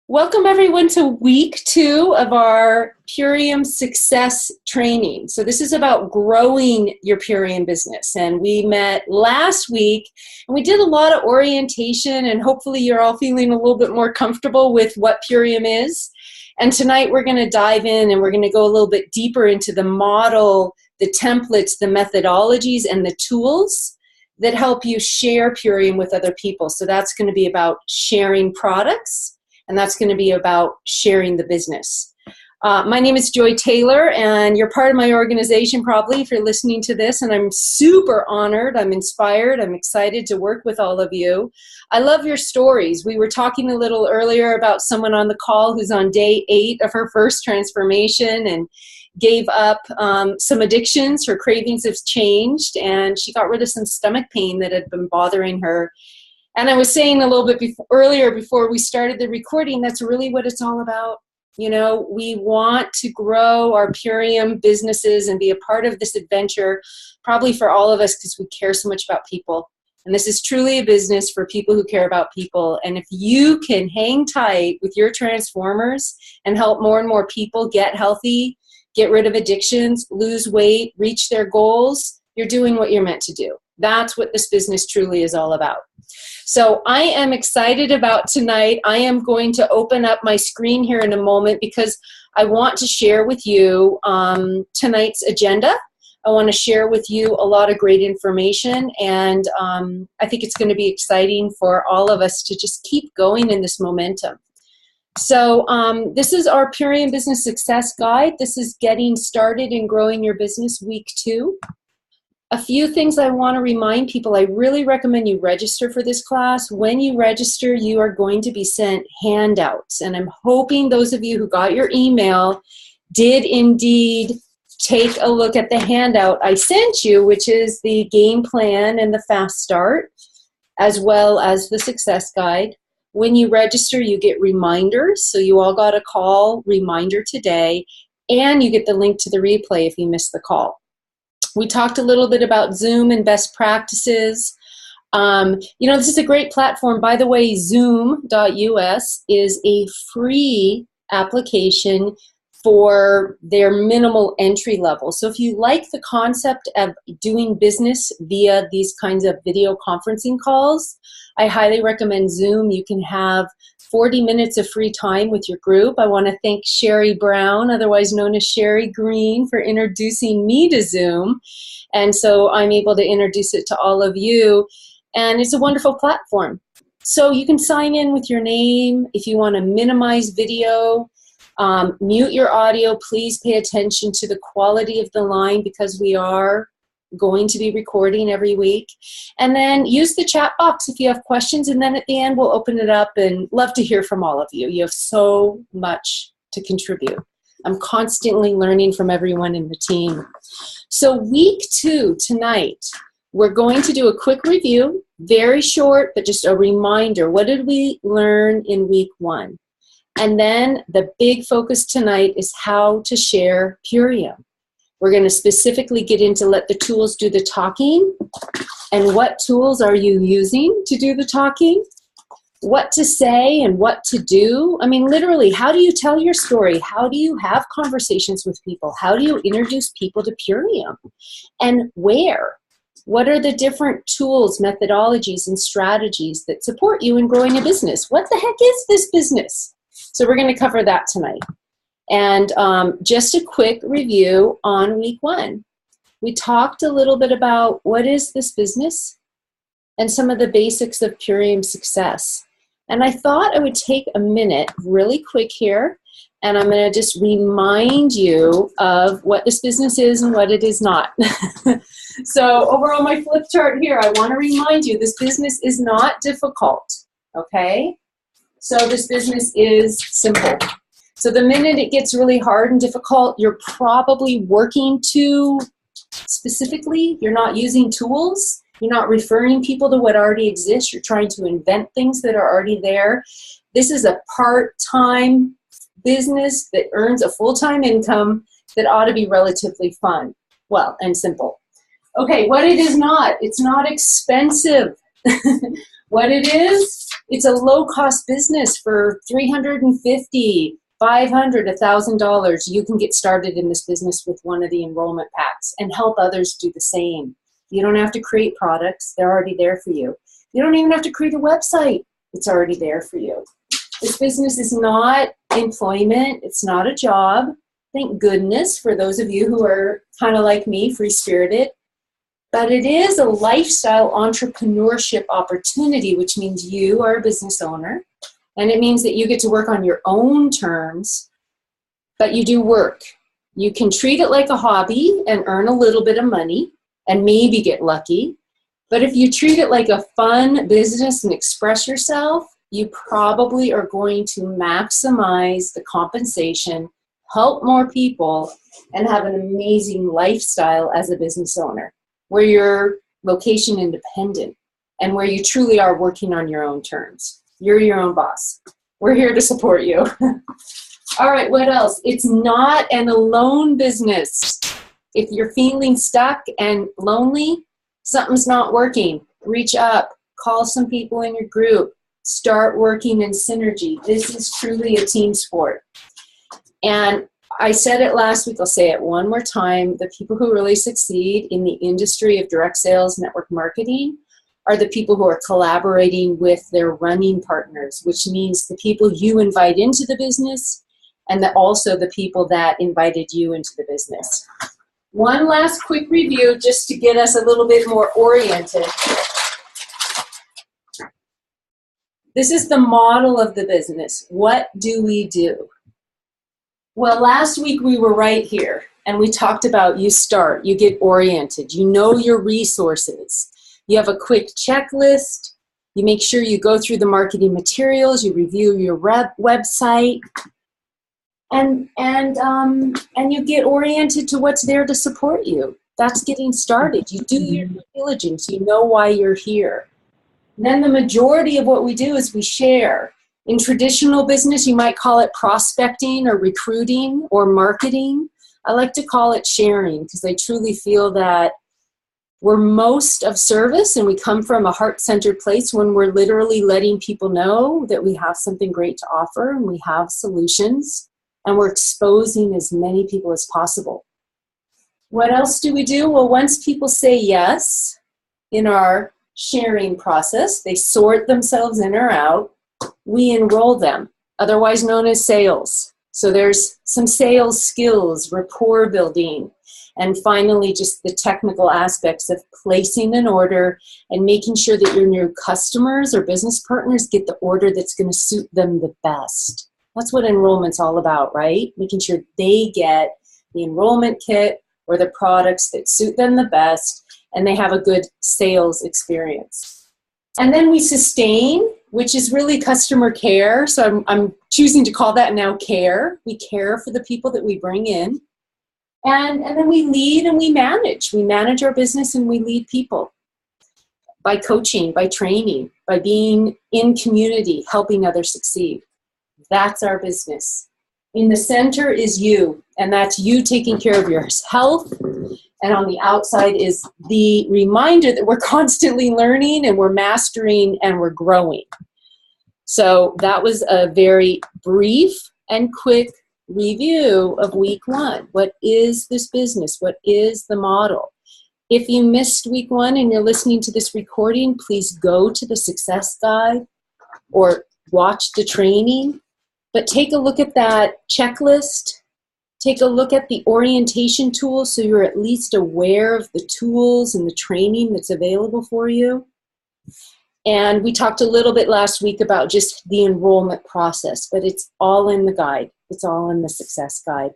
Welcome everyone to week 2 of our Purium success training. So this is about growing your Purium business. And we met last week and we did a lot of orientation, and hopefully you're all feeling a little bit more comfortable with what Purium is. And tonight we're going to dive in and we're going to go a little bit deeper into the model, the templates, the methodologies, and the tools that help you share Purium with other people. So that's going to be about sharing products, and that's going to be about sharing the business. My name is Joy Taylor, and you're part of my organization probably if you're listening to this, and I'm super honored, I'm inspired, I'm excited to work with all of you. I love your stories. We were talking a little earlier about someone on the call who's on day 8 of her first transformation and gave up some addictions. Her cravings have changed, and she got rid of some stomach pain that had been bothering her. And I was saying a little bit earlier before we started the recording, that's really what it's all about. You know, we want to grow our Purium businesses and be a part of this adventure, probably for all of us because we care so much about people. And this is truly a business for people who care about people. And if you can hang tight with your transformers and help more and more people get healthy, get rid of addictions, lose weight, reach their goals, you're doing what you're meant to do. That's what this business truly is all about. So I am excited about tonight. I am going to open up my screen here in a moment because I want to share with you tonight's agenda. I want to share with you a lot of great information, and I think it's going to be exciting for all of us to just keep going in this momentum. So this is our Purium Business Success Guide. This is Getting Started in Growing Your Business, Week 2. A few things I want to remind people. I really recommend you register for this class. When you register, you are going to be sent handouts. And I'm hoping those of you who got your email did indeed take a look at the handout I sent you, which is the game plan and the fast start, as well as the success guide. When you register, you get reminders. So you all got a call reminder today, and you get the link to the replay if you missed the call. We talked a little bit about Zoom and best practices. This is a great platform. By the way, Zoom.us is a free application for their minimal entry level. So if you like the concept of doing business via these kinds of video conferencing calls, I highly recommend Zoom. You can have 40 minutes of free time with your group. I want to thank Sherry Brown, otherwise known as Sherry Green, for introducing me to Zoom. And so I'm able to introduce it to all of you. And it's a wonderful platform. So you can sign in with your name. If you want to minimize video, mute your audio, please pay attention to the quality of the line because we are going to be recording every week. And then use the chat box if you have questions, and then at the end we'll open it up and love to hear from all of you. You have so much to contribute. I'm constantly learning from everyone in the team. So week 2 tonight, we're going to do a quick review, very short, but just a reminder. What did we learn in week 1? And then the big focus tonight is how to share Purium. We're going to specifically get into let the tools do the talking, and what tools are you using to do the talking, what to say and what to do. I mean, literally, how do you tell your story? How do you have conversations with people? How do you introduce people to Purium? And where? What are the different tools, methodologies, and strategies that support you in growing a business? What the heck is this business? So we're going to cover that tonight. And just a quick review on week 1. We talked a little bit about what is this business and some of the basics of Purium success. And I thought I would take a minute really quick here, and I'm going to just remind you of what this business is and what it is not. So over on my flip chart here, I want to remind you this business is not difficult, okay? So this business is simple. So the minute it gets really hard and difficult, you're probably working too specifically. You're not using tools. You're not referring people to what already exists. You're trying to invent things that are already there. This is a part-time business that earns a full-time income that ought to be relatively fun, well, and simple. Okay, what it is not, it's not expensive. What it is, it's a low-cost business for $350, $500, $1,000. You can get started in this business with one of the enrollment packs and help others do the same. You don't have to create products. They're already there for you. You don't even have to create a website. It's already there for you. This business is not employment. It's not a job. Thank goodness for those of you who are kind of like me, free-spirited. But it is a lifestyle entrepreneurship opportunity, which means you are a business owner. And it means that you get to work on your own terms, but you do work. You can treat it like a hobby and earn a little bit of money and maybe get lucky. But if you treat it like a fun business and express yourself, you probably are going to maximize the compensation, help more people, and have an amazing lifestyle as a business owner, where you're location independent and where you truly are working on your own terms. You're your own boss. We're here to support you. All right, what else? It's not an alone business. If you're feeling stuck and lonely, something's not working. Reach up, call some people in your group, start working in synergy. This is truly a team sport. And I said it last week, I'll say it one more time. The people who really succeed in the industry of direct sales network marketing are the people who are collaborating with their running partners, which means the people you invite into the business and also the people that invited you into the business. One last quick review just to get us a little bit more oriented. This is the model of the business. What do we do? Well, last week we were right here and we talked about you start, you get oriented, you know your resources, you have a quick checklist, you make sure you go through the marketing materials, you review your website, and you get oriented to what's there to support you. That's getting started. You do your due diligence, you know why you're here. And then the majority of what we do is we share. In traditional business, you might call it prospecting or recruiting or marketing. I like to call it sharing because I truly feel that we're most of service and we come from a heart-centered place when we're literally letting people know that we have something great to offer and we have solutions and we're exposing as many people as possible. What else do we do? Well, once people say yes in our sharing process, they sort themselves in or out, we enroll them, otherwise known as sales. So there's some sales skills, rapport building, and finally just the technical aspects of placing an order and making sure that your new customers or business partners get the order that's going to suit them the best. That's what enrollment's all about, right? Making sure they get the enrollment kit or the products that suit them the best and they have a good sales experience. And then we sustain, which is really customer care. So I'm choosing to call that now care. We care for the people that we bring in. And then we lead and we manage. We manage our business and we lead people by coaching, by training, by being in community, helping others succeed. That's our business. In the center is you, and that's you taking care of your health. And on the outside is the reminder that we're constantly learning and we're mastering and we're growing. So that was a very brief and quick review of week one. What is this business? What is the model? If you missed week one and you're listening to this recording, please go to the success guide or watch the training. But take a look at that checklist. Take a look at the orientation tool so you're at least aware of the tools and the training that's available for you. And we talked a little bit last week about just the enrollment process, but it's all in the guide. It's all in the success guide.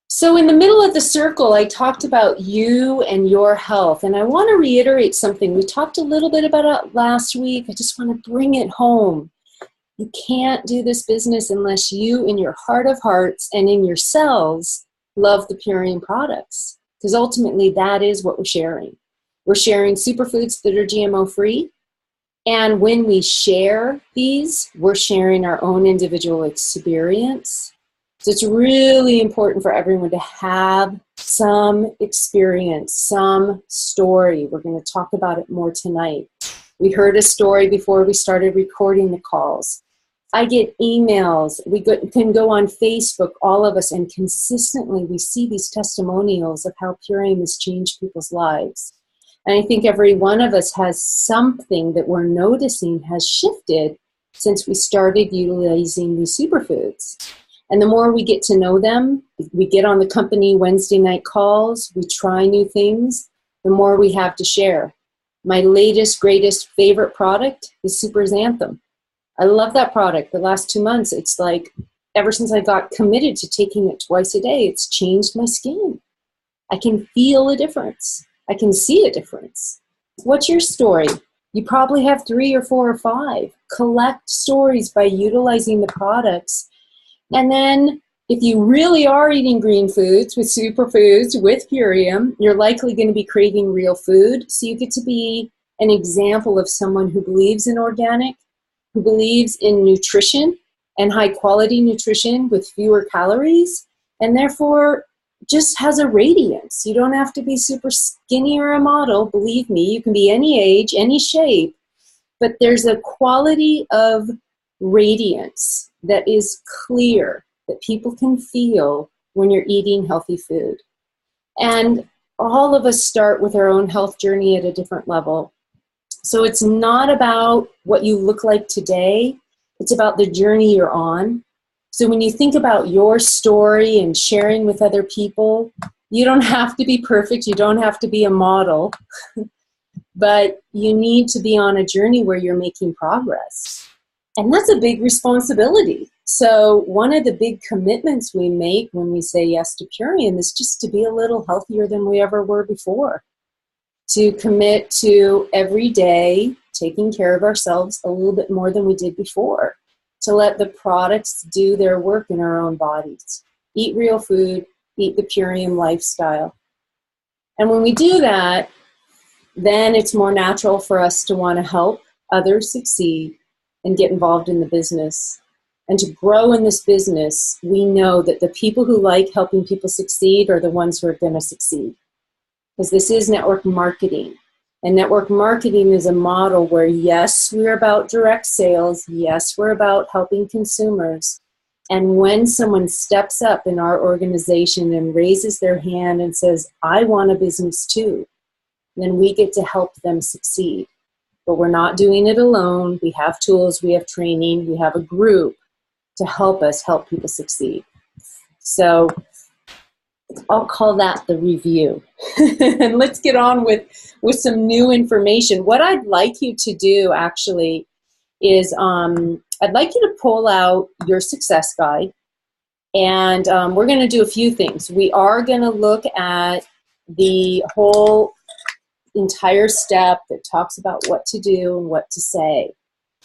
So in the middle of the circle, I talked about you and your health. And I want to reiterate something. We talked a little bit about it last week. I just want to bring it home. You can't do this business unless you, in your heart of hearts and in yourselves, love the Purium products. Because ultimately, that is what we're sharing. We're sharing superfoods that are GMO-free. And when we share these, we're sharing our own individual experience. So it's really important for everyone to have some experience, some story. We're going to talk about it more tonight. We heard a story before we started recording the calls. I get emails. We can go on Facebook, all of us, and consistently we see these testimonials of how Purium has changed people's lives. And I think every one of us has something that we're noticing has shifted since we started utilizing these superfoods. And the more we get to know them, we get on the company Wednesday night calls, we try new things, the more we have to share. My latest, greatest, favorite product is Super Xanthan. I love that product. The last 2 months, it's like, ever since I got committed to taking it twice a day, it's changed my skin. I can feel a difference. I can see a difference. What's your story? You probably have 3 or 4 or 5. Collect stories by utilizing the products. And then if you really are eating green foods with superfoods, with Purium, you're likely going to be craving real food. So you get to be an example of someone who believes in organic, who believes in nutrition and high quality nutrition with fewer calories, and therefore just has a radiance. You don't have to be super skinny or a model. Believe me, you can be any age, any shape, but there's a quality of radiance that is clear, that people can feel when you're eating healthy food. And all of us start with our own health journey at a different level. So it's not about what you look like today, it's about the journey you're on. So when you think about your story and sharing with other people, you don't have to be perfect, you don't have to be a model, but you need to be on a journey where you're making progress. And that's a big responsibility. So one of the big commitments we make when we say yes to Purium is just to be a little healthier than we ever were before. To commit to every day taking care of ourselves a little bit more than we did before. To let the products do their work in our own bodies. Eat real food, eat the Purium lifestyle. And when we do that, then it's more natural for us to want to help others succeed and get involved in the business. And to grow in this business, we know that the people who like helping people succeed are the ones who are going to succeed. Because this is network marketing. And network marketing is a model where, yes, we're about direct sales. Yes, we're about helping consumers. And when someone steps up in our organization and raises their hand and says, I want a business too, then we get to help them succeed. But we're not doing it alone. We have tools, we have training, we have a group to help us help people succeed. So I'll call that the review. And let's get on with some new information. What I'd like you to do actually is I'd like you to pull out your success guide. And we're going to do a few things. We are going to look at the whole entire step that talks about what to do and what to say.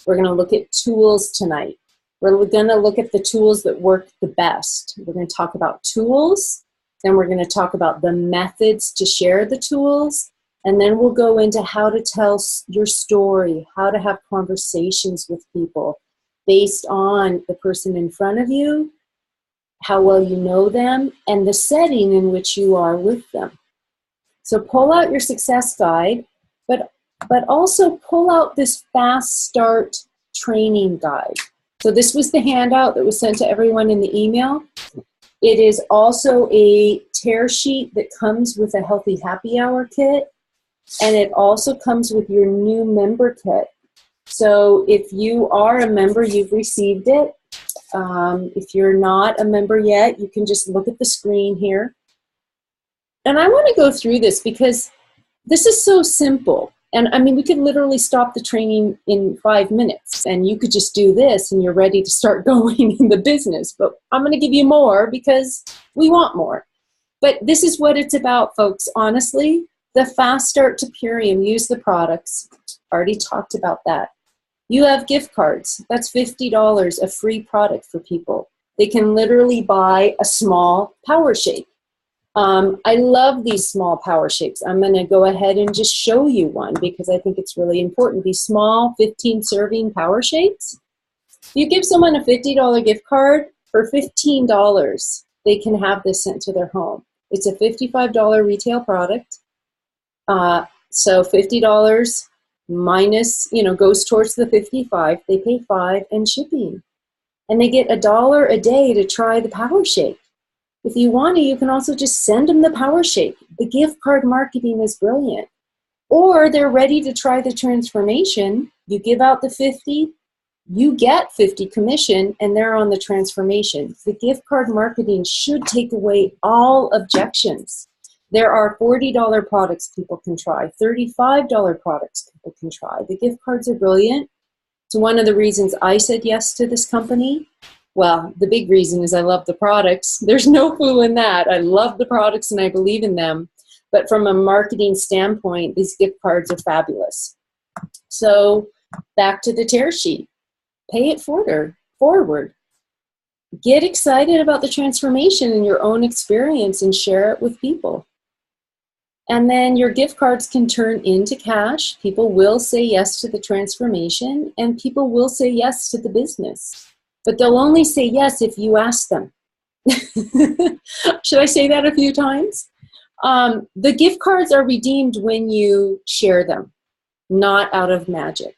We're going to look at tools tonight. We're going to look at the tools that work the best. We're going to talk about tools, then we're going to talk about the methods to share the tools, and then we'll go into how to tell your story, how to have conversations with people based on the person in front of you, how well you know them, and the setting in which you are with them. So pull out your success guide, but also pull out this fast start training guide. So this was the handout that was sent to everyone in the email. It is also a tear sheet that comes with a healthy happy hour kit, and it also comes with your new member kit. So if you are a member, you've received it. If you're not a member yet, you can just look at the screen here. And I want to go through this because this is so simple. And I mean, we could literally stop the training in 5 minutes and you could just do this and you're ready to start going in the business. But I'm going to give you more because we want more. But this is what it's about, folks. Honestly, the fast start to Purium, use the products. Already talked about that. You have gift cards. That's $50, a free product for people. They can literally buy a small power shake. I love these small power shakes. I'm going to go ahead and just show you one because I think it's really important. These small 15 serving power shakes. You give someone a $50 gift card For $15, they can have this sent to their home. It's a $55 retail product. So $50 minus, goes towards the 55. They pay $5 and shipping. And they get $1 a day to try the Power Shake. If you want to, you can also just send them the Power Shake. The gift card marketing is brilliant. Or they're ready to try the transformation. You give out the 50, you get 50 commission, and they're on the transformation. The gift card marketing should take away all objections. There are $40 products people can try, $35 products people can try. The gift cards are brilliant. It's one of the reasons I said yes to this company. Well, the big reason is I love the products. There's no fooling that. I love the products and I believe in them. But from a marketing standpoint, these gift cards are fabulous. So back to the tear sheet. Pay it forward. Get excited about the transformation in your own experience and share it with people. And then your gift cards can turn into cash. People will say yes to the transformation, and people will say yes to the business. But they'll only say yes if you ask them. Should I say that a few times? The gift cards are redeemed when you share them, not out of magic.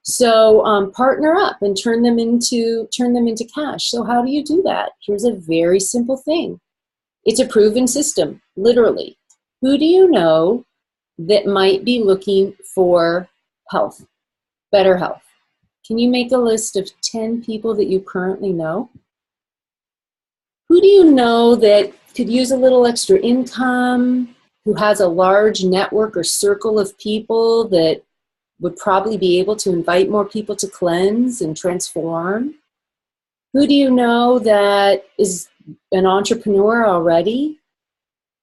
So partner up and turn them into cash. So how do you do that? Here's a very simple thing. It's a proven system, literally. Who do you know that might be looking for health, better health? Can you make a list of 10 people that you currently know? Who do you know that could use a little extra income, who has a large network or circle of people that would probably be able to invite more people to cleanse and transform? Who do you know that is an entrepreneur already?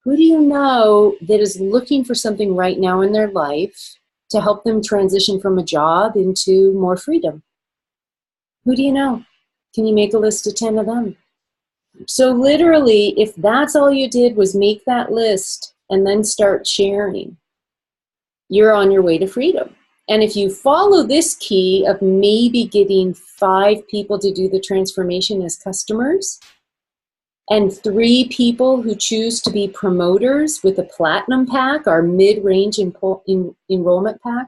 Who do you know that is looking for something right now in their life to help them transition from a job into more freedom? Who do you know? Can you make a list of 10 of them? So literally, if that's all you did was make that list and then start sharing, you're on your way to freedom. And if you follow this key of maybe getting 5 people to do the transformation as customers, and 3 people who choose to be promoters with a platinum pack, our mid-range enrollment pack,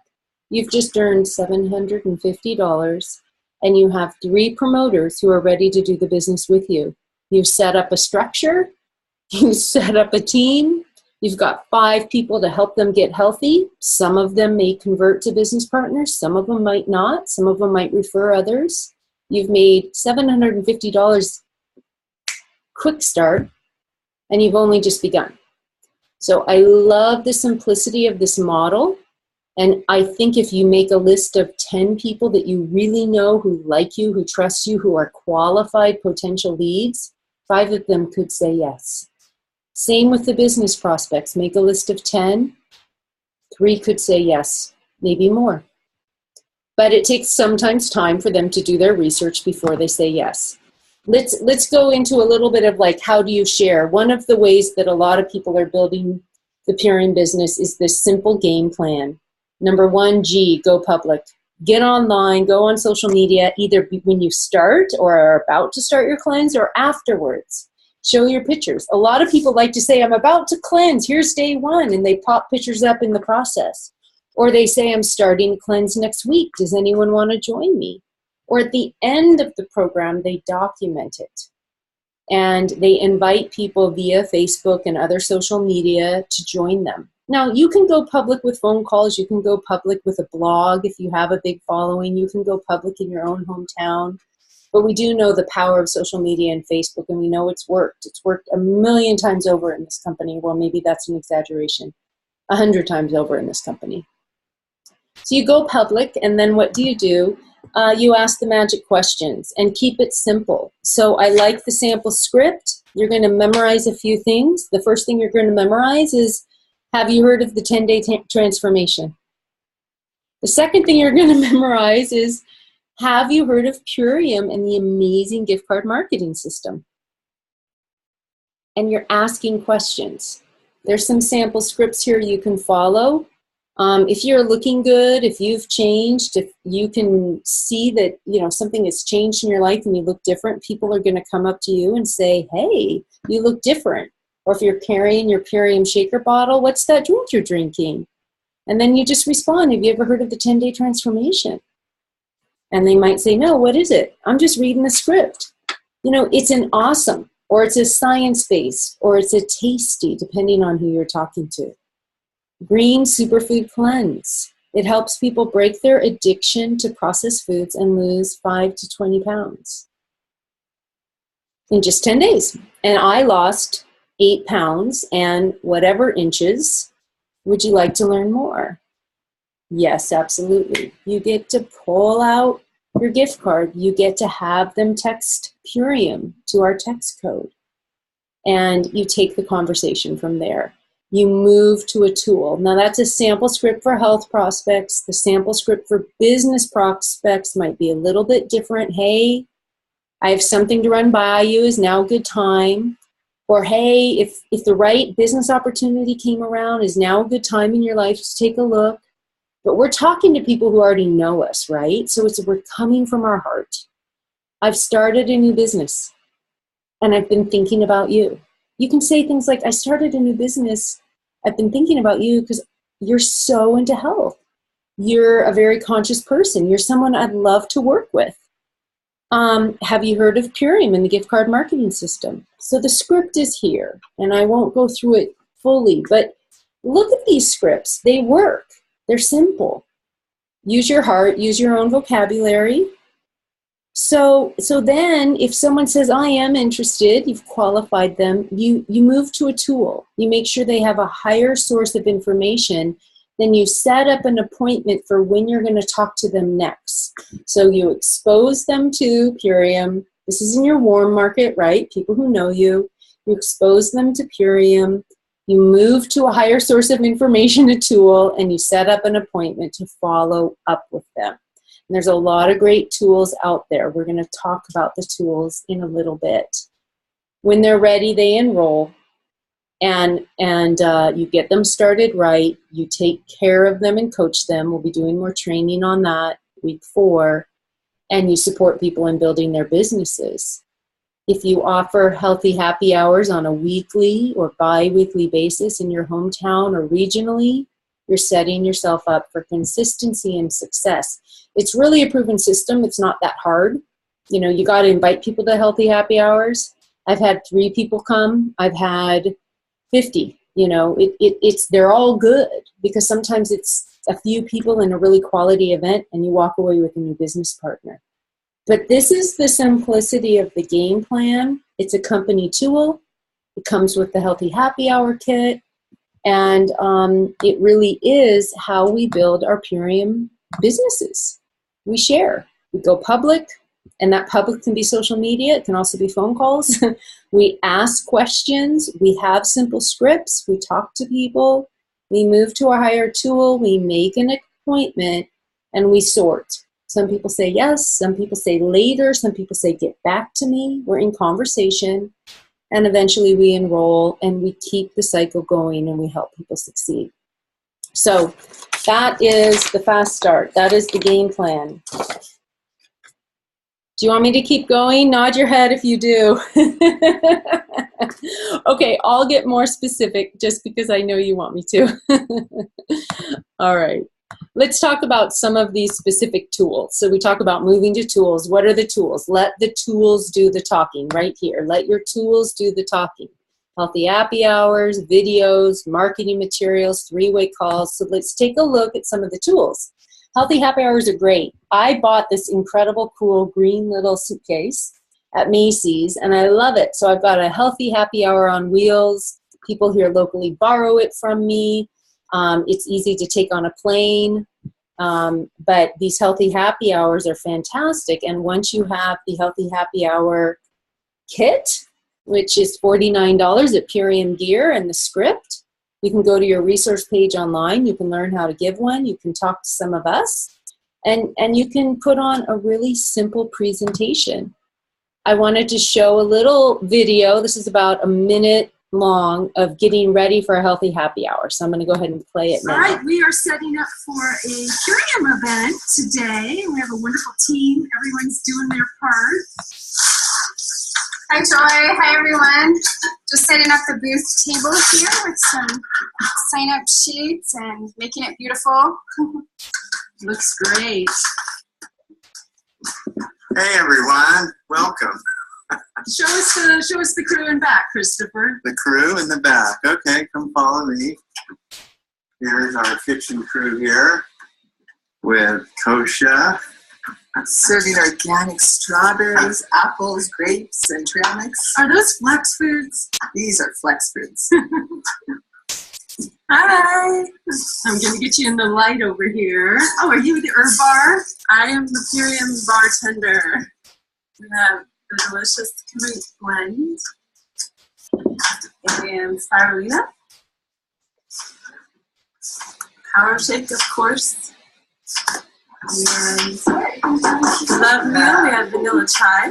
you've just earned $750, and you have 3 promoters who are ready to do the business with you. You've set up a structure, you've set up a team, you've got 5 people to help them get healthy. Some of them may convert to business partners, some of them might not, some of them might refer others. You've made $750 quick start, and you've only just begun. So I love the simplicity of this model, and I think if you make a list of 10 people that you really know who like you, who trust you, who are qualified potential leads, 5 of them could say yes. Same with the business prospects. Make a list of 10, 3 could say yes, maybe more. But it takes sometimes time for them to do their research before they say yes. Let's go into a little bit of like, how do you share? One of the ways that a lot of people are building the Purium business is this simple game plan. Number 1, G, go public. Get online, go on social media, either when you start or are about to start your cleanse or afterwards. Show your pictures. A lot of people like to say, I'm about to cleanse, here's day 1, and they pop pictures up in the process. Or they say, I'm starting to cleanse next week. Does anyone want to join me? Or at the end of the program, they document it. And they invite people via Facebook and other social media to join them. Now, you can go public with phone calls. You can go public with a blog if you have a big following. You can go public in your own hometown. But we do know the power of social media and Facebook, and we know it's worked. It's worked a million times over in this company. Well, maybe that's an exaggeration. 100 times over in this company. So you go public, and then what do? You ask the magic questions and keep it simple. So I like the sample script. You're going to memorize a few things. The first thing you're going to memorize is, have you heard of the 10-day transformation? The second thing you're going to memorize is, have you heard of Purium and the amazing gift card marketing system? And you're asking questions. There's some sample scripts here you can follow. If you're looking good, if you've changed, if you can see that, something has changed in your life and you look different, people are going to come up to you and say, hey, you look different. Or if you're carrying your Purium shaker bottle, what's that drink you're drinking? And then you just respond, have you ever heard of the 10-day transformation? And they might say, no, what is it? I'm just reading the script. It's an awesome, or it's a science-based, or it's a tasty, depending on who you're talking to. Green Superfood Cleanse. It helps people break their addiction to processed foods and lose 5 to 20 pounds in just 10 days. And I lost 8 pounds and whatever inches. Would you like to learn more? Yes, absolutely. You get to pull out your gift card. You get to have them text Purium to our text code. And you take the conversation from there. You move to a tool. Now that's a sample script for health prospects. The sample script for business prospects might be a little bit different. Hey, I have something to run by you. Is now a good time? Or hey, if the right business opportunity came around, is now a good time in your life to take a look? But we're talking to people who already know us, right? So we're coming from our heart. I've started a new business and I've been thinking about you. You can say things like, I started a new business. I've been thinking about you because you're so into health. You're a very conscious person. You're someone I'd love to work with. Have you heard of Purium and the gift card marketing system? So the script is here, and I won't go through it fully, but look at these scripts. They work. They're simple. Use your heart, use your own vocabulary. So then if someone says, I am interested, you've qualified them, you move to a tool. You make sure they have a higher source of information. Then you set up an appointment for when you're going to talk to them next. So you expose them to Purium. This is in your warm market, right? People who know you. You expose them to Purium. You move to a higher source of information, a tool, and you set up an appointment to follow up with them. And there's a lot of great tools out there. We're going to talk about the tools in a little bit. When they're ready, they enroll. And you get them started right. You take care of them and coach them. We'll be doing more training on that week 4. And you support people in building their businesses. If you offer healthy happy hours on a weekly or bi-weekly basis in your hometown or regionally, you're setting yourself up for consistency and success. It's really a proven system. It's not that hard. You got to invite people to healthy happy hours. I've had 3 people come. I've had 50. They're all good because sometimes it's a few people in a really quality event and you walk away with a new business partner. But this is the simplicity of the game plan. It's a company tool. It comes with the Healthy Happy Hour kit. And it really is how we build our Purium businesses. We share. We go public, and that public can be social media. It can also be phone calls. We ask questions. We have simple scripts. We talk to people. We move to a higher tool. We make an appointment, and we sort. Some people say yes. Some people say later. Some people say get back to me. We're in conversation. And eventually we enroll and we keep the cycle going and we help people succeed. So that is the fast start. That is the game plan. Do you want me to keep going? Nod your head if you do. Okay, I'll get more specific just because I know you want me to. All right. Let's talk about some of these specific tools. So we talk about moving to tools. What are the tools? Let the tools do the talking right here. Let your tools do the talking. Healthy happy hours, videos, marketing materials, 3-way calls. So let's take a look at some of the tools. Healthy happy hours are great. I bought this incredible, cool green little suitcase at Macy's, and I love it. So I've got a healthy happy hour on wheels. People here locally borrow it from me. It's easy to take on a plane, but these healthy happy hours are fantastic. And once you have the healthy happy hour kit, which is $49 at Purium Gear, and the script, you can go to your resource page online. You can learn how to give one. You can talk to some of us, and you can put on a really simple presentation. I wanted to show a little video. This is about a minute long of getting ready for a healthy happy hour. So I'm going to go ahead and play it now. All right, we are setting up for a Purium event today. We have a wonderful team. Everyone's doing their part. Hi, Joy. Hi, everyone. Just setting up the booth table here with some sign-up sheets and making it beautiful. Looks great. Hey everyone, welcome. Show us the crew in back, Christopher. The crew in the back. Okay, come follow me. Here's our kitchen crew here with Kosha. Serving organic strawberries, apples, grapes, and trail mix. Are those flex foods? These are flex foods. Hi. I'm going to get you in the light over here. Oh, are you the herb bar? I am the Purium bartender. We have the delicious Kuwait blend and spirulina. Power shake, of course. And love meal, we have vanilla chai.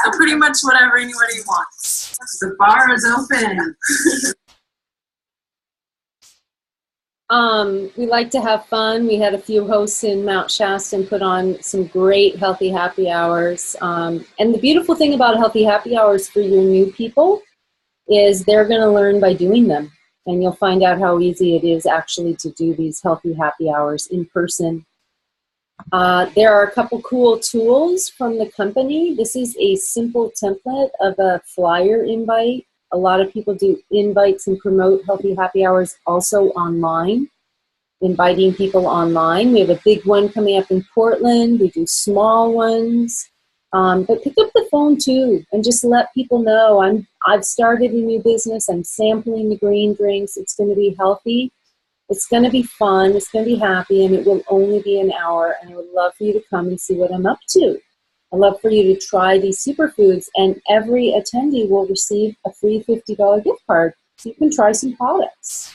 So pretty much whatever anybody wants. The bar is open. We like to have fun. We had a few hosts in Mount Shasta and put on some great healthy happy hours. And the beautiful thing about healthy happy hours for your new people is they're going to learn by doing them. And you'll find out how easy it is actually to do these healthy happy hours in person. There are a couple cool tools from the company. This is a simple template of a flyer invite. A lot of people do invites and promote healthy happy hours also online, inviting people online. We have a big one coming up in Portland. We do small ones. But pick up the phone too and just let people know I've started a new business. I'm sampling the green drinks. It's going to be healthy. It's going to be fun. It's going to be happy, and it will only be an hour. And I would love for you to come and see what I'm up to. I'd love for you to try these superfoods, and every attendee will receive a free $50 gift card so you can try some products.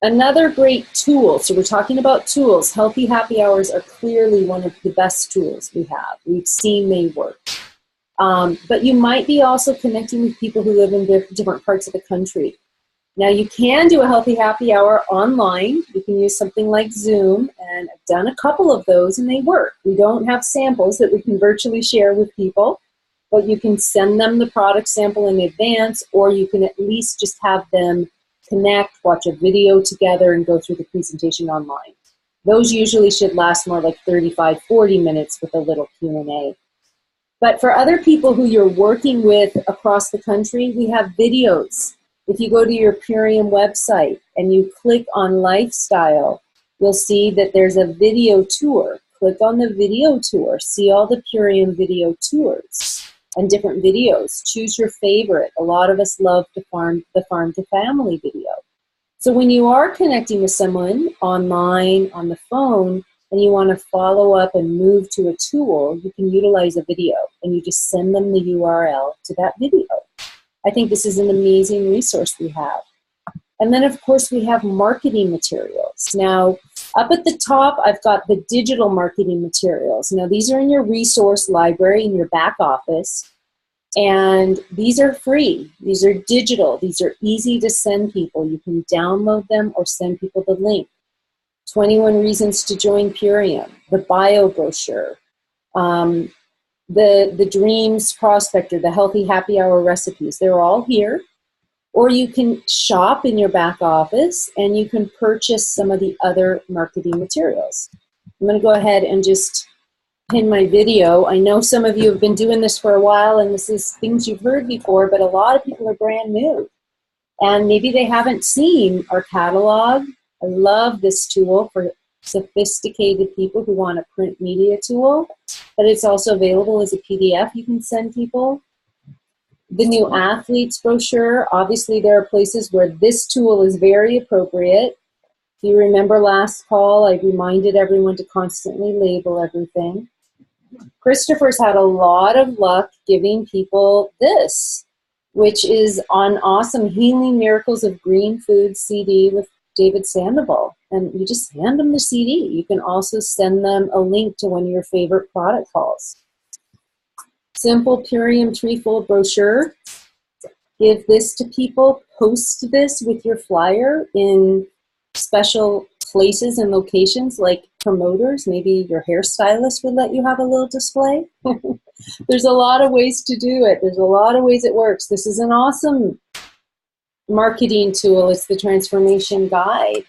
Another great tool, so we're talking about tools. Healthy happy hours are clearly one of the best tools we have. We've seen they work. But you might be also connecting with people who live in different parts of the country. Now, you can do a healthy happy hour online. You can use something like Zoom, and I've done a couple of those, and they work. We don't have samples that we can virtually share with people, but you can send them the product sample in advance, or you can at least just have them connect, watch a video together, and go through the presentation online. Those usually should last more like 35, 40 minutes with a little Q&A. But for other people who you're working with across the country, we have videos. If you go to your Purium website and you click on Lifestyle, you'll see that there's a video tour. Click on the video tour. See all the Purium video tours and different videos. Choose your favorite. A lot of us love the farm to family video. So when you are connecting with someone online, on the phone, and you want to follow up and move to a tool, you can utilize a video, and you just send them the URL to that video. I think this is an amazing resource we have. And then, of course, we have marketing materials. Now, up at the top, I've got the digital marketing materials. Now, these are in your resource library in your back office, and these are free. These are digital. These are easy to send people. You can download them or send people the link. 21 Reasons to Join Purium, the bio brochure, the Dreams Prospector, the Healthy Happy Hour recipes. They're all here. Or you can shop in your back office and you can purchase some of the other marketing materials. I'm going to go ahead and just pin my video. I know some of you have been doing this for a while and this is things you've heard before, but a lot of people are brand new. And maybe they haven't seen our catalog. I love this tool for sophisticated people who want a print media tool, but it's also available as a PDF you can send people. The new athletes brochure, obviously there are places where this tool is very appropriate. If you remember last call, I reminded everyone to constantly label everything. Christopher's had a lot of luck giving people this, which is an awesome Healing Miracles of Green Food CD with David Sandoval. And you just hand them the CD. You can also send them a link to one of your favorite product calls. Simple Purium treefold brochure. Give this to people. Post this with your flyer in special places and locations like promoters. Maybe your hairstylist would let you have a little display. There's a lot of ways to do it. There's a lot of ways it works. This is an awesome marketing tool. It's the transformation guide.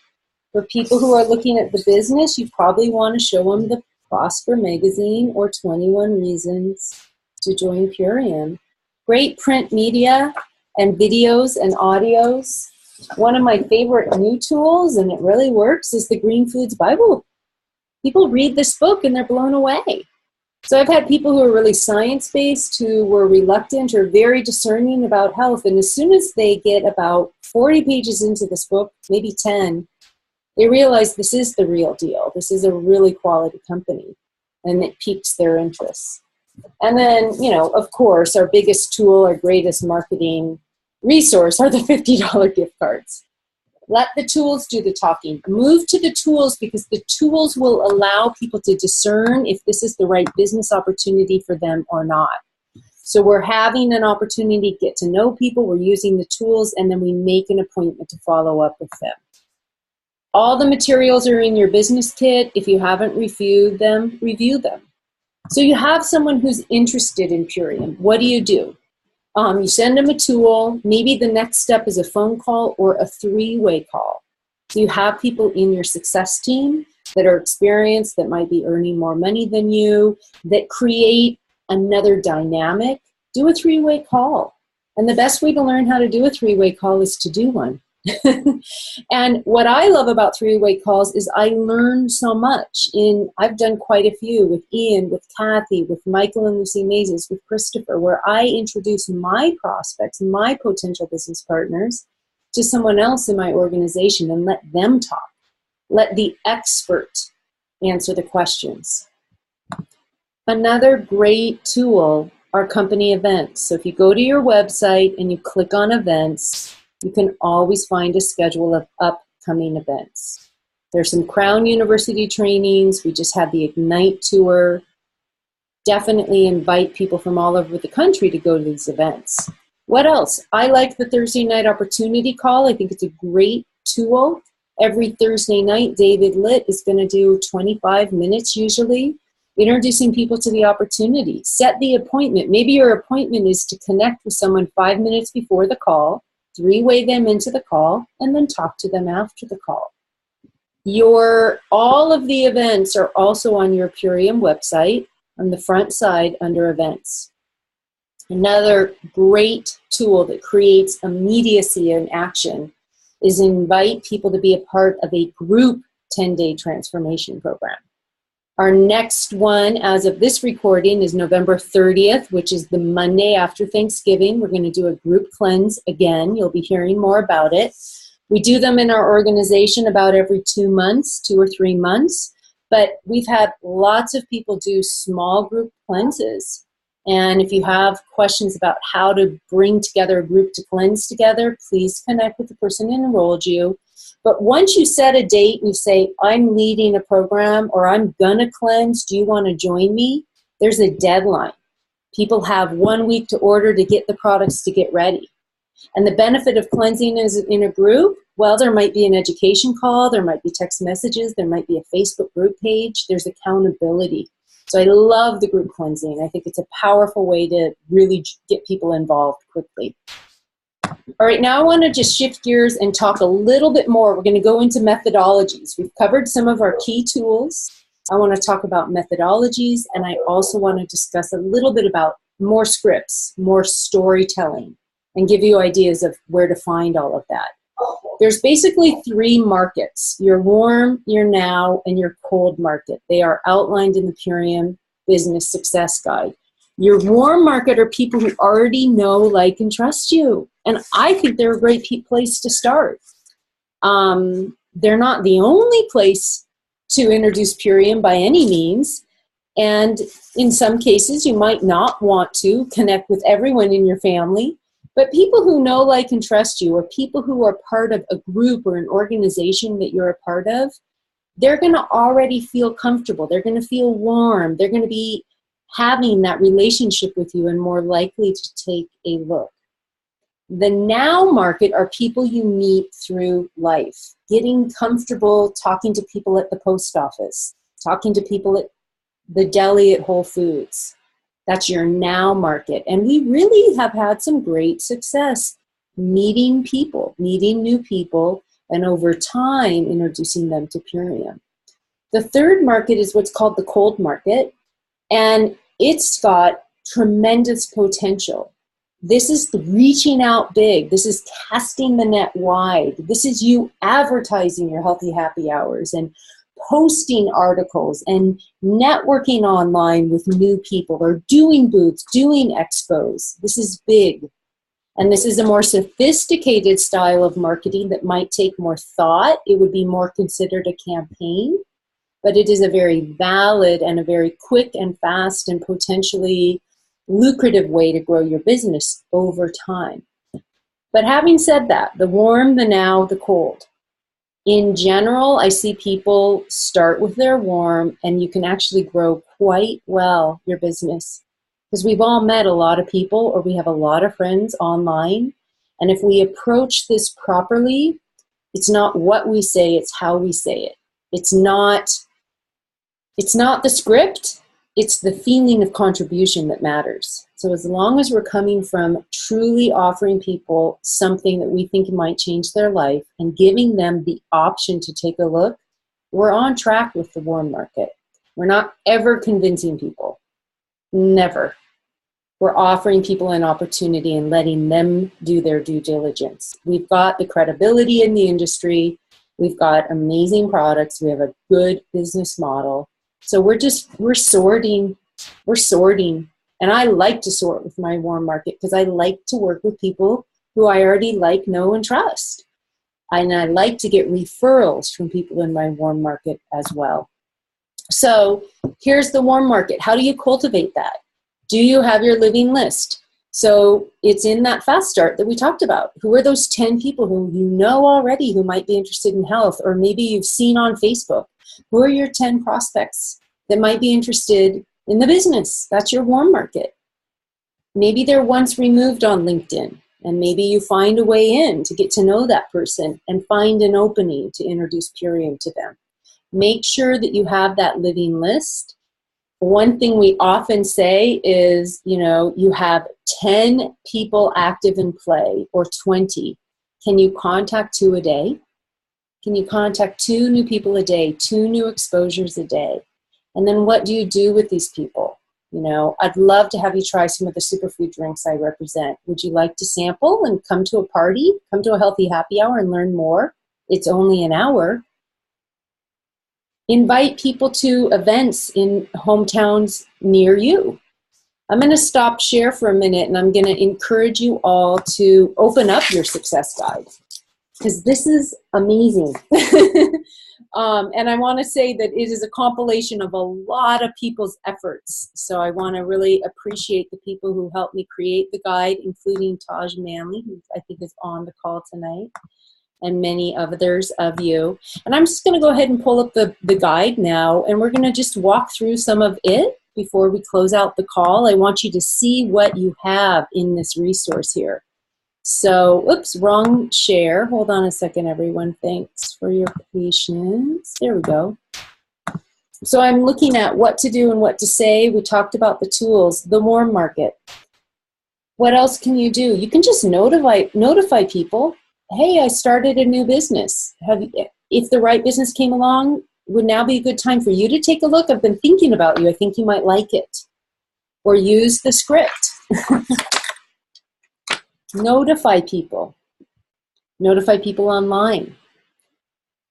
For people who are looking at the business, you probably want to show them the Prosper magazine or 21 Reasons to Join Purium. Great print media and videos and audios. One of my favorite new tools, and it really works, is the Green Foods Bible. People read this book and they're blown away. So I've had people who are really science-based, who were reluctant or very discerning about health, and as soon as they get about 40 pages into this book, maybe 10, they realize this is the real deal. This is a really quality company, and it piques their interest. And then, you know, of course, our biggest tool, our greatest marketing resource are the $50 gift cards. Let the tools do the talking. Move to the tools, because the tools will allow people to discern if this is the right business opportunity for them or not. So we're having an opportunity to get to know people, we're using the tools, and then we make an appointment to follow up with them. All the materials are in your business kit. If you haven't reviewed them, review them. So you have someone who's interested in Purium. What do? You send them a tool. Maybe the next step is a phone call or a 3-way call. So you have people in your success team that are experienced, that might be earning more money than you, that create another dynamic. Do a 3-way call. And the best way to learn how to do a 3-way call is to do one. And what I love about 3-way calls is I learn so much. I've done quite a few with Ian, with Kathy, with Michael and Lucy Mazes, with Christopher, where I introduce my prospects, my potential business partners, to someone else in my organization and let them talk. Let the expert answer the questions. Another great tool are company events. So if you go to your website and you click on events, you can always find a schedule of upcoming events. There's some Crown University trainings. We just had the Ignite tour. Definitely invite people from all over the country to go to these events. What else? I like the Thursday night opportunity call. I think it's a great tool. Every Thursday night, David Litt is going to do 25 minutes usually, introducing people to the opportunity. Set the appointment. Maybe your appointment is to connect with someone 5 minutes before the call, 3-way them into the call, and then talk to them after the call. All of the events are also on your Purium website on the front side under events. Another great tool that creates immediacy in action is invite people to be a part of a group 10-day transformation program. Our next one, as of this recording, is November 30th, which is the Monday after Thanksgiving. We're going to do a group cleanse again. You'll be hearing more about it. We do them in our organization about every 2 months, 2 or 3 months. But we've had lots of people do small group cleanses. And if you have questions about how to bring together a group to cleanse together, please connect with the person who enrolled you. But once you set a date and you say, I'm leading a program or I'm gonna cleanse, do you want to join me? There's a deadline. People have 1 week to order to get the products to get ready. And the benefit of cleansing is in a group, well, there might be an education call, there might be text messages, there might be a Facebook group page, there's accountability. So I love the group cleansing. I think it's a powerful way to really get people involved quickly. All right, now I want to just shift gears and talk a little bit more. We're going to go into methodologies. We've covered some of our key tools. I want to talk about methodologies, and I also want to discuss a little bit about more scripts, more storytelling, and give you ideas of where to find all of that. There's basically 3 markets: your warm, your now, and your cold market. They are outlined in the Purium Business Success Guide. Your warm market are people who already know, like, and trust you. And I think they're a great place to start. They're not the only place to introduce Purium by any means. And in some cases, you might not want to connect with everyone in your family. But people who know, like, and trust you, or people who are part of a group or an organization that you're a part of, they're going to already feel comfortable. They're going to feel warm. They're going to be having that relationship with you and more likely to take a look. The now market are people you meet through life, getting comfortable talking to people at the post office, talking to people at the deli at Whole Foods. That's your now market. And we really have had some great success meeting people, meeting new people, and over time introducing them to Purium. The third market is what's called the cold market, and it's got tremendous potential. This is reaching out big. This is casting the net wide. This is you advertising your healthy happy hours and posting articles and networking online with new people or doing booths, doing expos. This is big. And this is a more sophisticated style of marketing that might take more thought. It would be more considered a campaign, but it is a very valid and a very quick and fast and potentially lucrative way to grow your business over time. But having said that, the warm, the now, the cold. In general, I see people start with their warm, and you can actually grow quite well your business. Because we've all met a lot of people, or we have a lot of friends online. And if we approach this properly, it's not what we say, it's how we say it. It's not the script, it's the feeling of contribution that matters. So as long as we're coming from truly offering people something that we think might change their life and giving them the option to take a look, we're on track with the warm market. We're not ever convincing people. Never. We're offering people an opportunity and letting them do their due diligence. We've got the credibility in the industry. We've got amazing products. We have a good business model. So we're sorting. And I like to sort with my warm market because I like to work with people who I already like, know, and trust. And I like to get referrals from people in my warm market as well. So here's the warm market. How do you cultivate that? Do you have your living list? So it's in that fast start that we talked about. Who are those 10 people who you know already who might be interested in health, or maybe you've seen on Facebook? Who are your 10 prospects that might be interested in the business? That's your warm market. Maybe they're once removed on LinkedIn, and maybe you find a way in to get to know that person and find an opening to introduce Purium to them. Make sure that you have that living list. One thing we often say is, you have 10 people active in play or 20. Can you contact 2 a day? Can you contact 2 new people a day, 2 new exposures a day? And then what do you do with these people? I'd love to have you try some of the superfood drinks I represent. Would you like to sample and come to a party, come to a healthy happy hour and learn more? It's only an hour. Invite people to events in hometowns near you. I'm going to stop share for a minute, and I'm going to encourage you all to open up your success guide, because this is amazing. And I want to say that it is a compilation of a lot of people's efforts. So I want to really appreciate the people who helped me create the guide, including Taj Manley, who I think is on the call tonight, and many others of you. And I'm just going to go ahead and pull up the guide now, and we're going to just walk through some of it before we close out the call. I want you to see what you have in this resource here. So, oops, wrong share. Hold on a second, everyone. Thanks for your patience. There we go. So I'm looking at what to do and what to say. We talked about the tools, the warm market. What else can you do? You can just notify people. Hey, I started a new business. If the right business came along, would now be a good time for you to take a look? I've been thinking about you. I think you might like it. Or use the script. Notify people. Notify people online.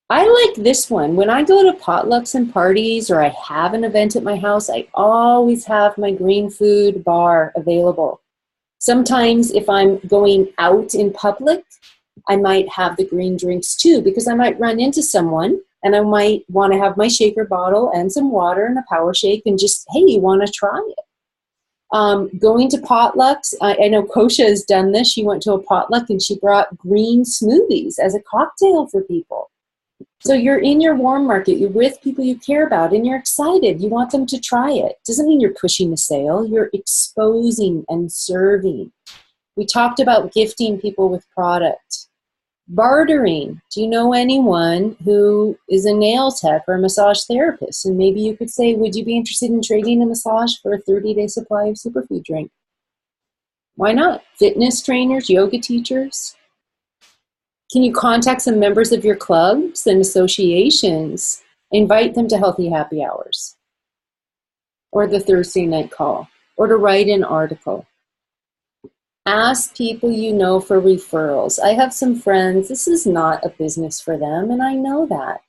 I like this one. When I go to potlucks and parties, or I have an event at my house, I always have my green food bar available. Sometimes if I'm going out in public, I might have the green drinks too, because I might run into someone and I might want to have my shaker bottle and some water and a power shake and just, hey, you want to try it? Going to potlucks, I know Kosha has done this. She went to a potluck and she brought green smoothies as a cocktail for people. So you're in your warm market, you're with people you care about, and you're excited. You want them to try it. Doesn't mean you're pushing a sale. You're exposing and serving. We talked about gifting people with product. Bartering. Do you know anyone who is a nail tech or a massage therapist? And maybe you could say, would you be interested in trading a massage for a 30-day supply of superfood drink? Why not? Fitness trainers, yoga teachers. Can you contact some members of your clubs and associations? Invite them to healthy happy hours, or the Thursday night call, or to write an article. Ask people you know for referrals. I have some friends, this is not a business for them, and I know that.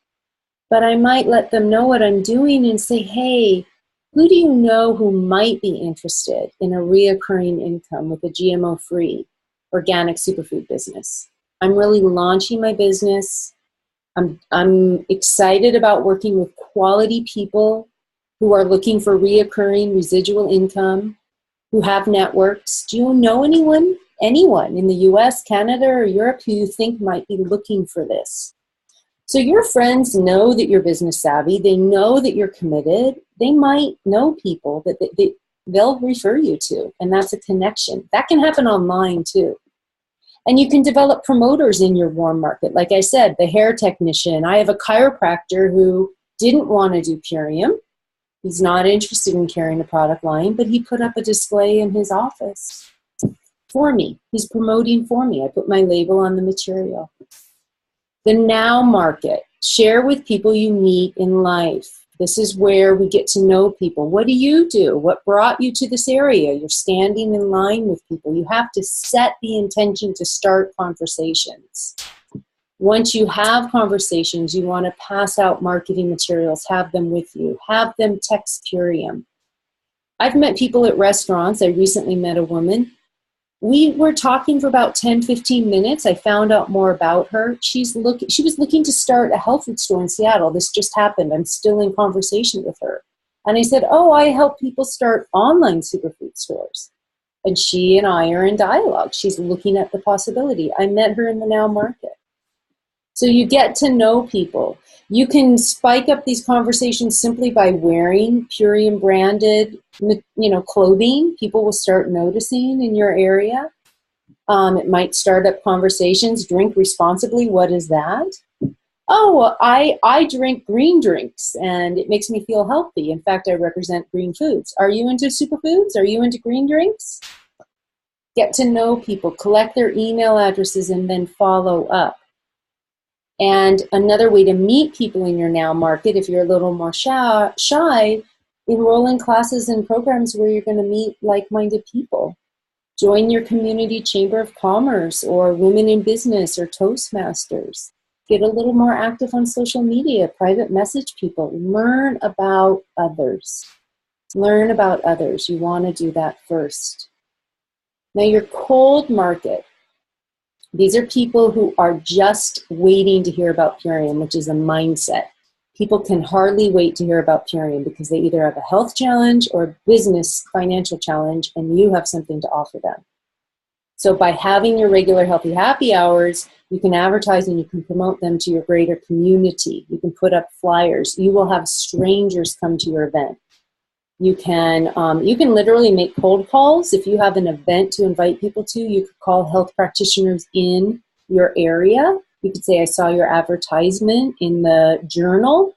But I might let them know what I'm doing and say, hey, who do you know who might be interested in a reoccurring income with a GMO-free organic superfood business? I'm really launching my business. I'm excited about working with quality people who are looking for reoccurring residual income, who have networks. Do you know anyone in the US, Canada, or Europe who you think might be looking for this? So your friends know that you're business savvy. They know that you're committed. They might know people that they'll refer you to, and that's a connection. That can happen online too. And you can develop promoters in your warm market. Like I said, the hair technician. I have a chiropractor who didn't want to do Purium. He's not interested in carrying a product line, but he put up a display in his office for me. He's promoting for me. I put my label on the material. The now market. Share with people you meet in life. This is where we get to know people. What do you do? What brought you to this area? You're standing in line with people. You have to set the intention to start conversations. Once you have conversations, you want to pass out marketing materials, have them with you, have them text Purium. I've met people at restaurants. I recently met a woman. We were talking for about 10, 15 minutes. I found out more about her. She was looking to start a health food store in Seattle. This just happened. I'm still in conversation with her. And I said, oh, I help people start online superfood stores. And she and I are in dialogue. She's looking at the possibility. I met her in the now market. So you get to know people. You can spike up these conversations simply by wearing Purium branded, clothing. People will start noticing in your area. It might start up conversations. Drink responsibly. What is that? Oh, I drink green drinks and it makes me feel healthy. In fact, I represent green foods. Are you into superfoods? Are you into green drinks? Get to know people, collect their email addresses, and then follow up. And another way to meet people in your now market, if you're a little more shy, enroll in classes and programs where you're going to meet like-minded people. Join your community chamber of commerce or women in business or Toastmasters. Get a little more active on social media, private message people. Learn about others. Learn about others. You want to do that first. Now your cold market. These are people who are just waiting to hear about Purium, which is a mindset. People can hardly wait to hear about Purium because they either have a health challenge or a business financial challenge, and you have something to offer them. So by having your regular healthy happy hours, you can advertise and you can promote them to your greater community. You can put up flyers. You will have strangers come to your event. You can literally make cold calls. If you have an event to invite people to, you could call health practitioners in your area. You could say, I saw your advertisement in the journal.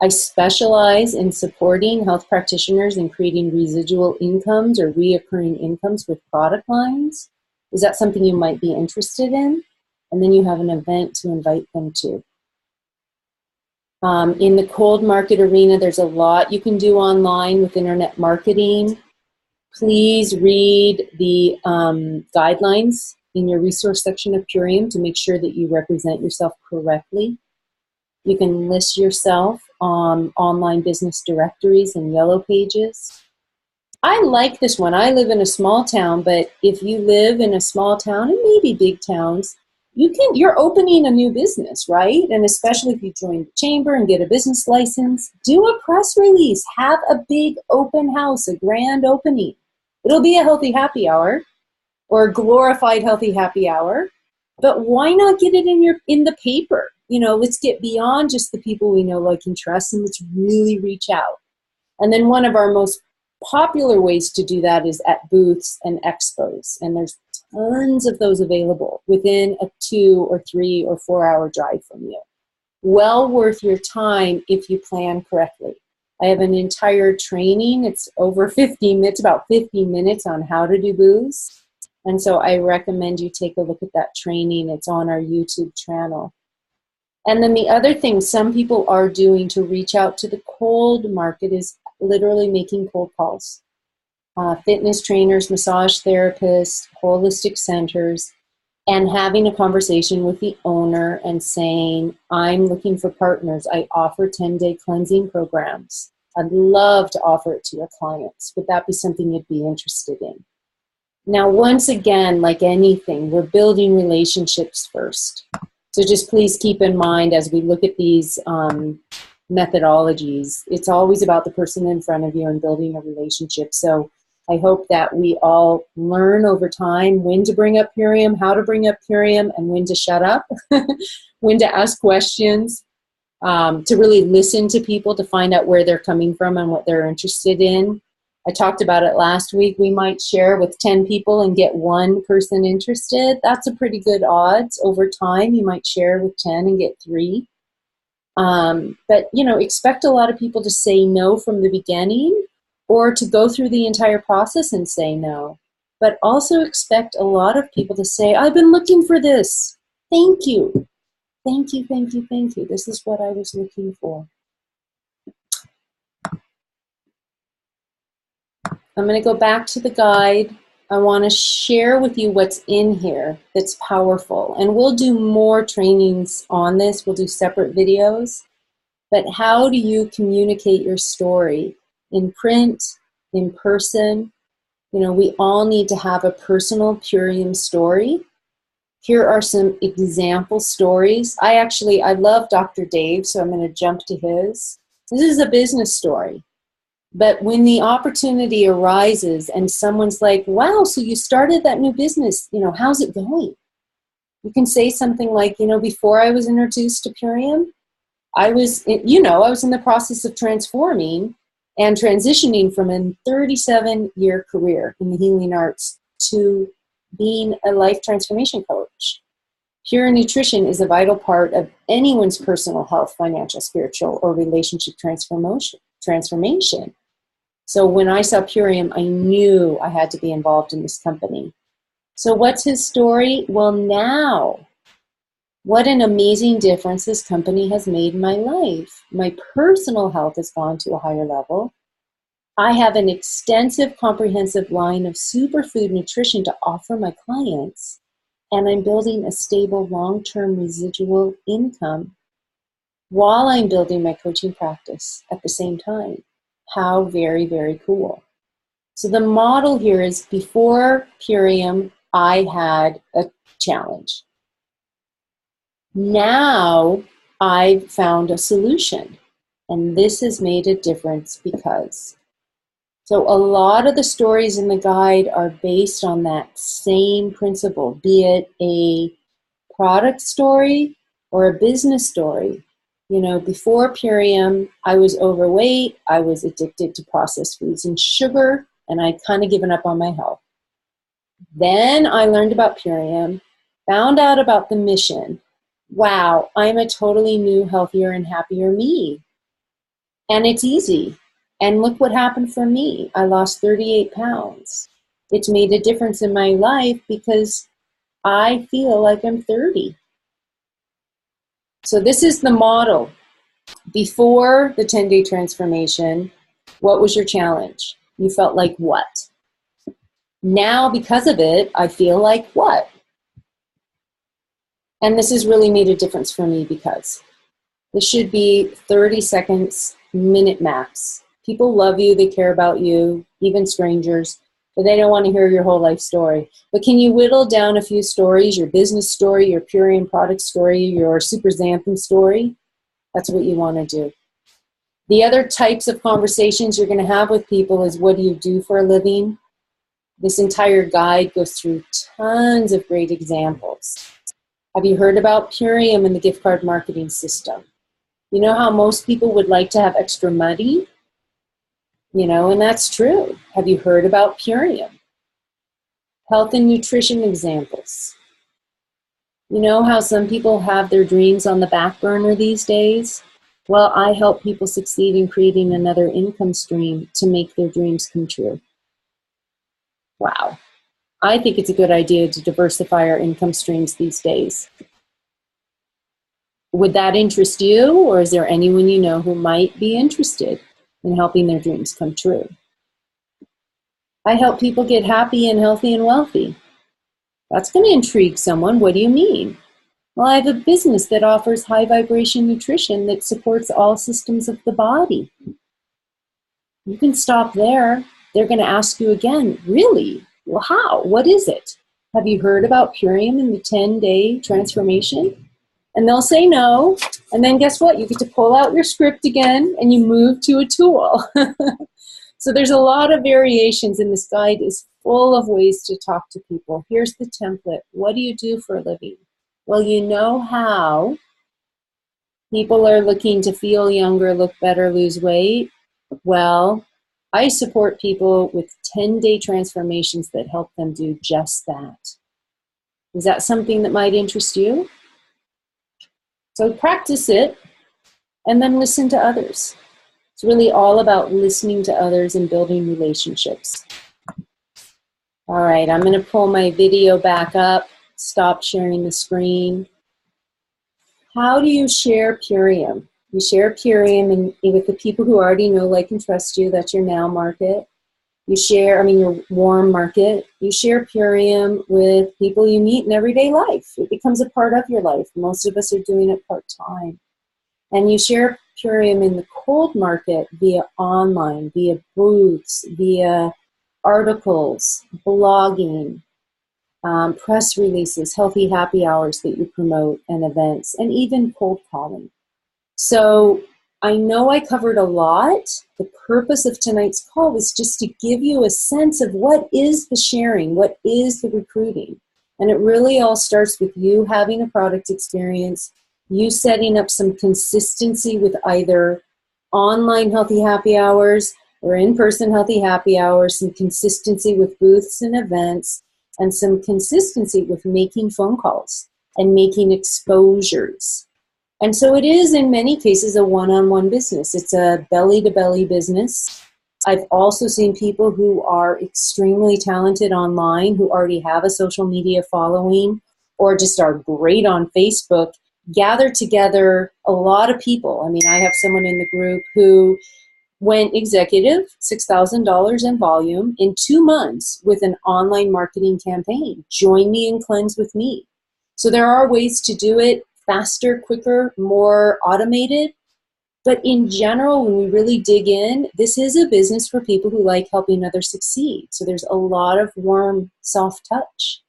I specialize in supporting health practitioners in creating residual incomes or reoccurring incomes with product lines. Is that something you might be interested in? And then you have an event to invite them to. In the cold market arena, there's a lot you can do online with internet marketing. Please read the guidelines in your resource section of Purium to make sure that you represent yourself correctly. You can list yourself on online business directories and yellow pages. I like this one. I live in a small town, but if you live in a small town and maybe big towns, you're opening a new business, right? And especially if you join the chamber and get a business license, do a press release, have a big open house, a grand opening. It'll be a healthy happy hour or a glorified healthy happy hour, but why not get it in the paper? let's get beyond just the people we know, like, and trust, and let's really reach out. And then one of our most popular ways to do that is at booths and expos. And there's tons of those available within a 2 or 3 or 4 hour drive from you. Well worth your time if you plan correctly. I have an entire training. It's over 15 minutes, about 15 minutes on how to do booths. And so I recommend you take a look at that training. It's on our YouTube channel. And then the other thing some people are doing to reach out to the cold market is literally making cold calls. Fitness trainers, massage therapists, holistic centers, and having a conversation with the owner and saying, I'm looking for partners. I offer 10-day cleansing programs. I'd love to offer it to your clients. Would that be something you'd be interested in? Now, once again, like anything, we're building relationships first. So just please keep in mind as we look at these methodologies, it's always about the person in front of you and building a relationship. So I hope that we all learn over time when to bring up Purium, how to bring up Purium, and when to shut up, when to ask questions, to really listen to people to find out where they're coming from and what they're interested in. I talked about it last week. We might share with 10 people and get 1 person interested. That's a pretty good odds. Over time, you might share with 10 and get 3. But, expect a lot of people to say no from the beginning or to go through the entire process and say no. But also expect a lot of people to say, I've been looking for this. Thank you. Thank you, thank you, thank you. This is what I was looking for. I'm going to go back to the guide. I want to share with you what's in here that's powerful. And we'll do more trainings on this. We'll do separate videos. But how do you communicate your story in print, in person? We all need to have a personal Purium story. Here are some example stories. I love Dr. Dave, so I'm going to jump to his. This is a business story. But when the opportunity arises and someone's like, wow, so you started that new business, how's it going? You can say something like, before I was introduced to Purium, I was in the process of transforming and transitioning from a 37-year career in the healing arts to being a life transformation coach. Pure nutrition is a vital part of anyone's personal health, financial, spiritual, or relationship transformation. So when I saw Purium, I knew I had to be involved in this company. So what's his story? Well, now, what an amazing difference this company has made in my life. My personal health has gone to a higher level. I have an extensive, comprehensive line of superfood nutrition to offer my clients, and I'm building a stable, long-term residual income while I'm building my coaching practice at the same time. How very, very cool. So the model here is before Purium, I had a challenge. Now I've found a solution, and this has made a difference because. So a lot of the stories in the guide are based on that same principle, be it a product story or a business story. Before Purium, I was overweight, I was addicted to processed foods and sugar, and I'd kind of given up on my health. Then I learned about Purium, found out about the mission. Wow, I'm a totally new, healthier, and happier me. And it's easy. And look what happened for me. I lost 38 pounds. It's made a difference in my life because I feel like I'm 30. So this is the model. Before the 10-day transformation, what was your challenge? You felt like what? Now, because of it, I feel like what? And this has really made a difference for me because this should be 30 seconds, minute max. People love you, they care about you, even strangers, but they don't want to hear your whole life story. But can you whittle down a few stories, your business story, your Purium product story, your Super Xanthan story? That's what you want to do. The other types of conversations you're going to have with people is, what do you do for a living? This entire guide goes through tons of great examples. Have you heard about Purium and the gift card marketing system? You know how most people would like to have extra money? You know, and that's true. Have you heard about Purium? Health and nutrition examples. You know how some people have their dreams on the back burner these days? Well, I help people succeed in creating another income stream to make their dreams come true. Wow. I think it's a good idea to diversify our income streams these days. Would that interest you, or is there anyone you know who might be interested in helping their dreams come true? I help people get happy and healthy and wealthy. That's going to intrigue someone. What do you mean? Well, I have a business that offers high vibration nutrition that supports all systems of the body. You can stop there. They're going to ask you again, really? Well, how? What is it? Have you heard about Purium and the 10-day transformation? And they'll say no. And then guess what? You get to pull out your script again and you move to a tool. So there's a lot of variations, and this guide is full of ways to talk to people. Here's the template. What do you do for a living? Well, you know how people are looking to feel younger, look better, lose weight. Well, I support people with 10-day transformations that help them do just that. Is that something that might interest you? So practice it and then listen to others. It's really all about listening to others and building relationships. All right, I'm going to pull my video back up, stop sharing the screen. How do you share Purium? You share Purium with the people who already know, like, and trust you. That's your now market. You share, your warm market. You share Purium with people you meet in everyday life. It becomes a part of your life. Most of us are doing it part-time. And you share Purium in the cold market via online, via booths, via articles, blogging, press releases, healthy happy hours that you promote, and events, and even cold calling. So I know I covered a lot. The purpose of tonight's call was just to give you a sense of what is the sharing, what is the recruiting. And it really all starts with you having a product experience, you setting up some consistency with either online healthy happy hours or in-person healthy happy hours, some consistency with booths and events, and some consistency with making phone calls and making exposures. And so it is, in many cases, a one-on-one business. It's a belly-to-belly business. I've also seen people who are extremely talented online, who already have a social media following, or just are great on Facebook, gather together a lot of people. I have someone in the group who went executive, $6,000 in volume in 2 months with an online marketing campaign. Join me and cleanse with me. So there are ways to do it faster, quicker, more automated. But in general, when we really dig in, this is a business for people who like helping others succeed. So there's a lot of warm, soft touch.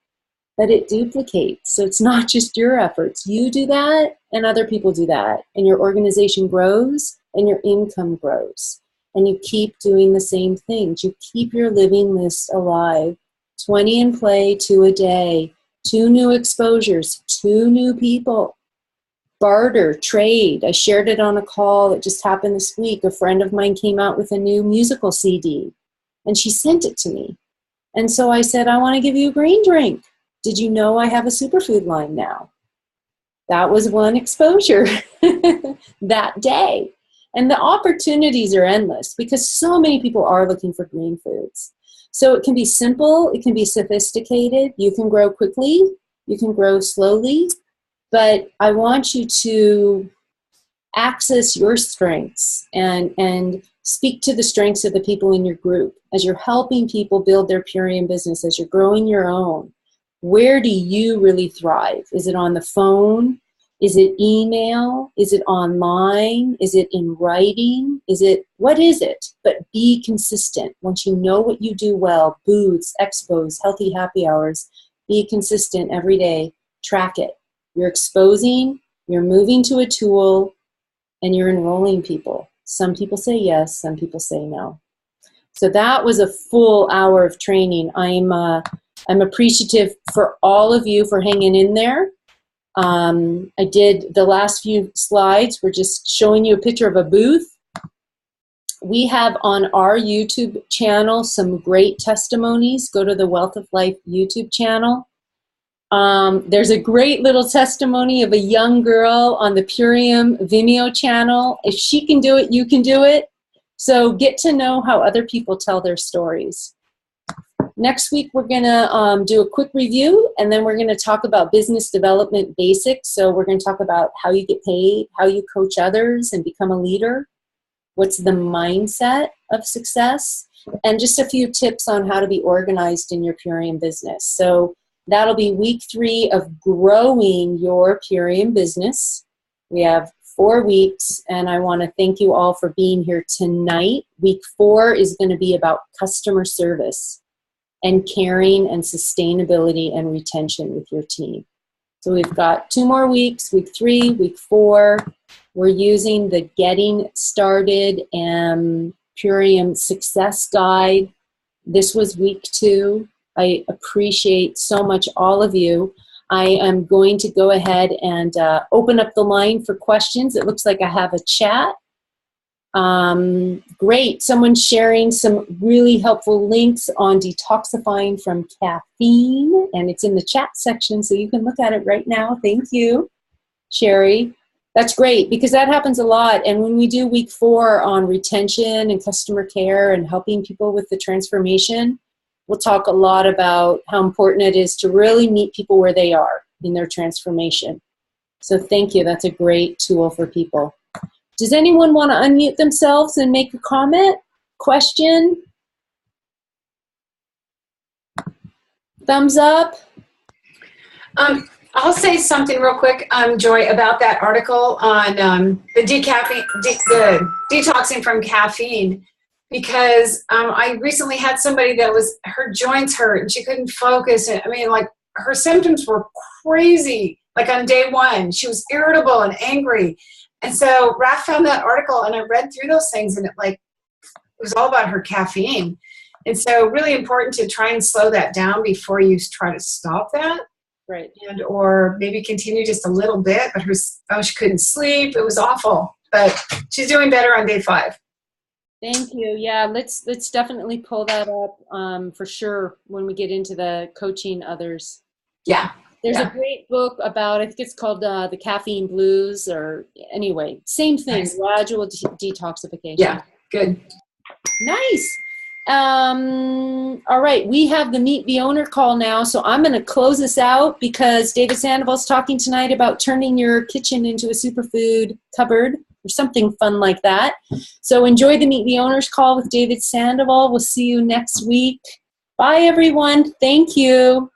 But it duplicates. So it's not just your efforts. You do that and other people do that. And your organization grows and your income grows. And you keep doing the same things. You keep your living list alive. 20 in play, 2 a day. 2 new exposures, 2 new people. Barter, trade. I shared it on a call that just happened this week. A friend of mine came out with a new musical CD. And she sent it to me. And so I said, I want to give you a green drink. Did you know I have a superfood line now? That was one exposure that day. And the opportunities are endless because so many people are looking for green foods. So it can be simple, it can be sophisticated, you can grow quickly, you can grow slowly, but I want you to access your strengths and speak to the strengths of the people in your group as you're helping people build their Purium business, as you're growing your own. Where do you really thrive? Is it on the phone? Is it email? Is it online? Is it in writing? What is it? But be consistent. Once you know what you do well, booths, expos, healthy happy hours, be consistent every day. Track it. You're exposing, you're moving to a tool, and you're enrolling people. Some people say yes, some people say no. So that was a full hour of training. I'm appreciative for all of you for hanging in there. I did the last few slides. We're just showing you a picture of a booth. We have on our YouTube channel some great testimonies. Go to the Wealth of Life YouTube channel. There's a great little testimony of a young girl on the Purium Vimeo channel. If she can do it, you can do it. So get to know how other people tell their stories. Next week, we're going to do a quick review, and then we're going to talk about business development basics. So we're going to talk about how you get paid, how you coach others and become a leader, what's the mindset of success, and just a few tips on how to be organized in your Purium business. So that'll be week 3 of growing your Purium business. We have 4 weeks, and I want to thank you all for being here tonight. Week 4 is going to be about customer service and caring and sustainability and retention with your team. So we've got 2 more weeks, week 3, week 4. We're using the Getting Started and Purium Success Guide. This was week 2. I appreciate so much all of you. I am going to go ahead and open up the line for questions. It looks like I have a chat. Great. Someone's sharing some really helpful links on detoxifying from caffeine, and it's in the chat section, so you can look at it right now. Thank you, Sherry. That's great, because that happens a lot. And when we do week 4 on retention and customer care and helping people with the transformation, we'll talk a lot about how important it is to really meet people where they are in their transformation. So thank you. That's a great tool for people. Does anyone want to unmute themselves and make a comment, question? Thumbs up? I'll say something real quick, Joy, about that article on the detoxing from caffeine, because I recently had somebody that her joints hurt and she couldn't focus. And I mean, like, her symptoms were crazy. Like on day 1, she was irritable and angry. And so Raph found that article, and I read through those things, and it was all about her caffeine. And so really important to try and slow that down before you try to stop that. Right. And or maybe continue just a little bit, but she couldn't sleep. It was awful, but she's doing better on day 5. Thank you. Yeah, let's definitely pull that up for sure when we get into the coaching others. Yeah. There's a great book about, I think it's called The Caffeine Blues, or anyway, same thing, nice. Gradual detoxification. Yeah, good. Nice. All right, we have the Meet the Owner call now, so I'm going to close this out because David Sandoval's talking tonight about turning your kitchen into a superfood cupboard or something fun like that. So enjoy the Meet the Owners call with David Sandoval. We'll see you next week. Bye, everyone. Thank you.